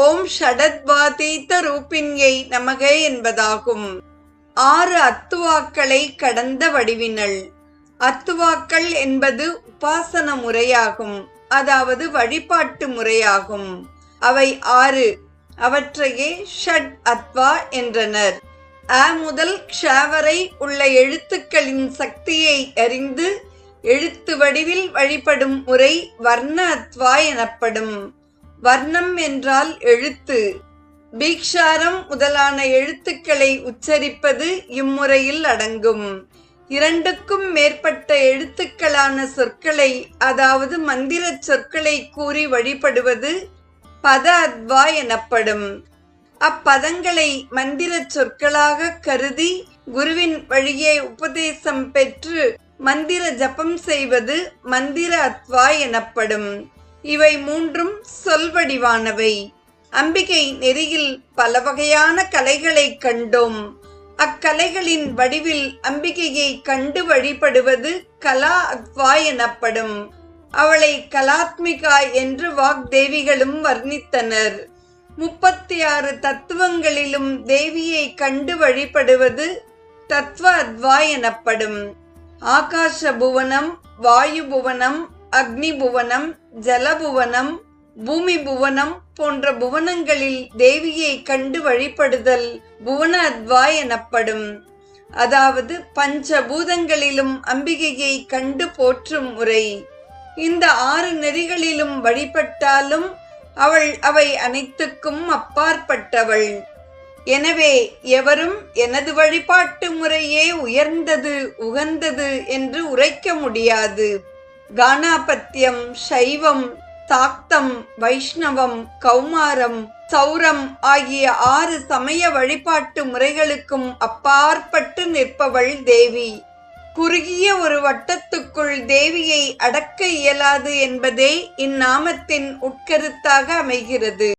ஓம் ஷடத்வாதீத ரூபிண்யை நமக என்பதாகும். 6 அத்துவாக்களை கடந்த வடிவினள். அத்துவாக்கள் என்பது உபாசன முறையாகும், அதாவது வழிபாட்டு முறையாகும். அவை 6. அவற்றையே ஷட் அத்வா என்றனர். அ முதல் க்ஷ வரை உள்ள எழுத்துக்களின் சக்தியை அறிந்து எழுத்து வடிவில் வழிபடும் முறை வர்ண அத்வா எனப்படும். வர்ணம் என்றால் எழுத்து. பீக்ஷாரம் முதலான எழுத்துக்களை உச்சரிப்பது இம்முறையில் அடங்கும். 2க்கும் மேற்பட்ட எழுத்துக்களான சொற்களை, அதாவது மந்திர சொற்களை கூறி வழிபடுவது பத அத்வா எனப்படும். அப்பதங்களை மந்திர சொற்களாக கருதி குருவின் வழியே உபதேசம் பெற்று மந்திர ஜபம் செய்வது மந்திர அத்வா எனப்படும். இவை 3ம் சொல்வடிவானவை. அம்பிகை நெறியில் பல வகையான கலைகளை கண்டோம். அக்கலைகளின் வடிவில் அம்பிகையை கண்டு வழிபடுவது கலா அத்வா எனப்படும். அவளை கலாத்மிகா என்று வாக்தேவிகளும் வர்ணித்தனர். 36 தத்துவங்களிலும் தேவியை கண்டு வழிபடுவது தத்வ அத்வா எனப்படும். ஆகாச புவனம், வாயு புவனம், அக்னி புவனம், ஜலபுவனம், பூமி புவனம் போன்ற புவனங்களில் தேவியை கண்டு வழிபடுதல் புவன அத்வா எனப்படும். அதாவது பஞ்சபூதங்களிலும் அம்பிகையை கண்டு போற்றும் முறை. இந்த 6 நெறிகளிலும் வழிபட்டாலும் அவை அனைத்துக்கும் அப்பாற்பட்டவள். எனவே எவரும் எனது வழிபாட்டு முறையே உயர்ந்தது, உகந்தது என்று உரைக்க முடியாது. கானாபத்தியம், சைவம், சாக்தம், வைஷ்ணவம், கௌமாரம், சௌரம் ஆகிய 6 சமய வழிபாட்டு முறைகளுக்கும் அப்பாற்பட்டு நிற்பவள் தேவி. குறுகிய ஒரு வட்டத்துக்குள் தேவியை அடக்க இயலாது என்பதே இந்நாமத்தின் உட்கருத்தாக அமைகிறது.